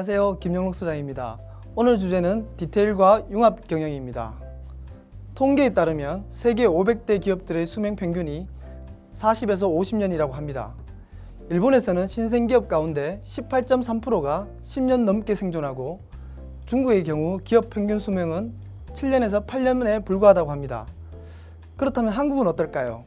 안녕하세요. 김영록 소장입니다. 오늘 주제는 디테일과 융합 경영입니다. 통계에 따르면 세계 500대 기업들의 수명 평균이 40에서 50년이라고 합니다. 일본에서는 신생기업 가운데 18.3%가 10년 넘게 생존하고 중국의 경우 기업 평균 수명은 7년에서 8년에 불과하다고 합니다. 그렇다면 한국은 어떨까요?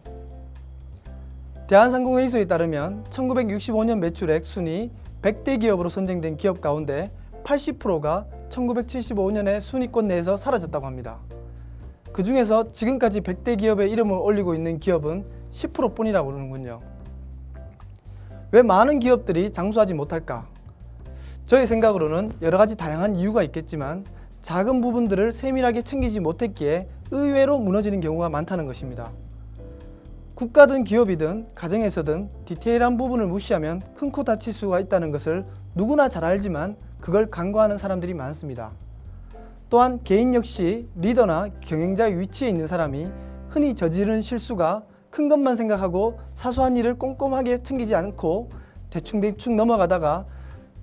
대한상공회의소에 따르면 1965년 매출액 순위 100대 기업으로 선정된 기업 가운데 80%가 1975년에 순위권 내에서 사라졌다고 합니다. 그 중에서 지금까지 100대 기업의 이름을 올리고 있는 기업은 10%뿐이라고 하는군요. 왜 많은 기업들이 장수하지 못할까? 저의 생각으로는 여러 가지 다양한 이유가 있겠지만 작은 부분들을 세밀하게 챙기지 못했기에 의외로 무너지는 경우가 많다는 것입니다. 국가든 기업이든 가정에서든 디테일한 부분을 무시하면 큰 코 다칠 수가 있다는 것을 누구나 잘 알지만 그걸 간과하는 사람들이 많습니다. 또한 개인 역시 리더나 경영자의 위치에 있는 사람이 흔히 저지르는 실수가 큰 것만 생각하고 사소한 일을 꼼꼼하게 챙기지 않고 대충 넘어가다가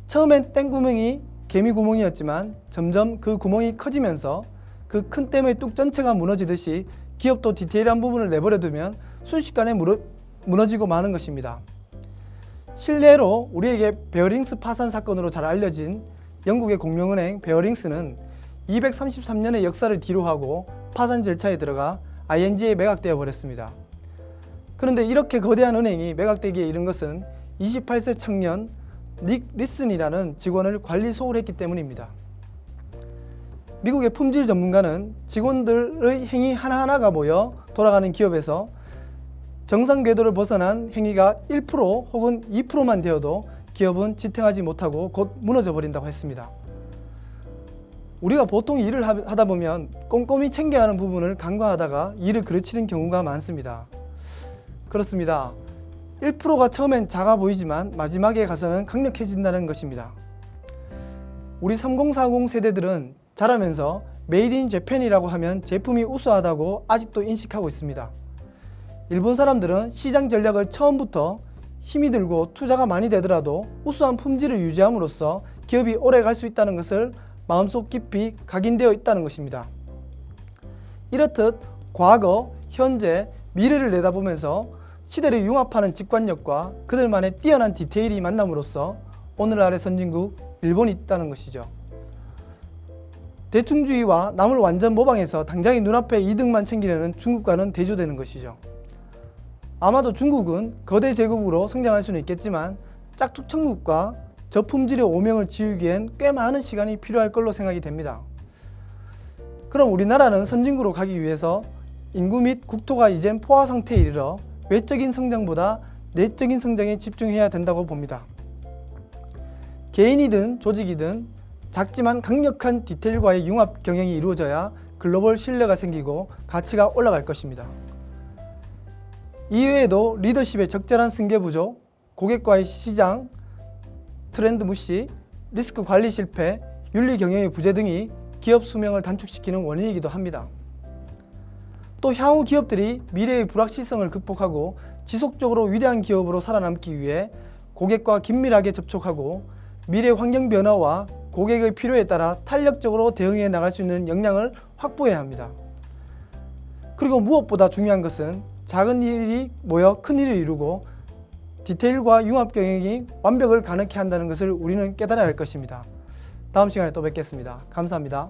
처음엔 땡구멍이 개미구멍이었지만 점점 그 구멍이 커지면서 그 큰 댐의 뚝 전체가 무너지듯이 기업도 디테일한 부분을 내버려두면 순식간에 무너지고 마는 것입니다. 실례로 우리에게 베어링스 파산 사건으로 잘 알려진 영국의 공룡은행 베어링스는 233년의 역사를 뒤로하고 파산 절차에 들어가 ING에 매각되어 버렸습니다. 그런데 이렇게 거대한 은행이 매각되기에 이른 것은 28세 청년 닉 리슨이라는 직원을 관리 소홀 했기 때문입니다. 미국의 품질 전문가는 직원들의 행위 하나하나가 모여 돌아가는 기업에서 정상 궤도를 벗어난 행위가 1% 혹은 2%만 되어도 기업은 지탱하지 못하고 곧 무너져 버린다고 했습니다. 우리가 보통 일을 하다 보면 꼼꼼히 챙겨야 하는 부분을 간과하다가 일을 그르치는 경우가 많습니다. 그렇습니다. 1%가 처음엔 작아 보이지만 마지막에 가서는 강력해진다는 것입니다. 우리 3040 세대들은 자라면서 메이드 인 재팬이라고 하면 제품이 우수하다고 아직도 인식하고 있습니다. 일본 사람들은 시장 전략을 처음부터 힘이 들고 투자가 많이 되더라도 우수한 품질을 유지함으로써 기업이 오래 갈 수 있다는 것을 마음속 깊이 각인되어 있다는 것입니다. 이렇듯 과거, 현재, 미래를 내다보면서 시대를 융합하는 직관력과 그들만의 뛰어난 디테일이 만남으로써 오늘날의 선진국 일본이 있다는 것이죠. 대충주의와 남을 완전 모방해서 당장의 눈앞의 이득만 챙기려는 중국과는 대조되는 것이죠. 아마도 중국은 거대 제국으로 성장할 수는 있겠지만 짝퉁천국과 저품질의 오명을 지우기엔 꽤 많은 시간이 필요할 걸로 생각이 됩니다. 그럼 우리나라는 선진국으로 가기 위해서 인구 및 국토가 이젠 포화 상태에 이르러 외적인 성장보다 내적인 성장에 집중해야 된다고 봅니다. 개인이든 조직이든 작지만 강력한 디테일과의 융합 경영이 이루어져야 글로벌 신뢰가 생기고 가치가 올라갈 것입니다. 이외에도 리더십의 적절한 승계 부족, 고객과의 시장, 트렌드 무시, 리스크 관리 실패, 윤리 경영의 부재 등이 기업 수명을 단축시키는 원인이기도 합니다. 또 향후 기업들이 미래의 불확실성을 극복하고 지속적으로 위대한 기업으로 살아남기 위해 고객과 긴밀하게 접촉하고 미래 환경 변화와 고객의 필요에 따라 탄력적으로 대응해 나갈 수 있는 역량을 확보해야 합니다. 그리고 무엇보다 중요한 것은 작은 일이 모여 큰 일을 이루고 디테일과 융합 경영이 완벽을 가능케 한다는 것을 우리는 깨달아야 할 것입니다. 다음 시간에 또 뵙겠습니다. 감사합니다.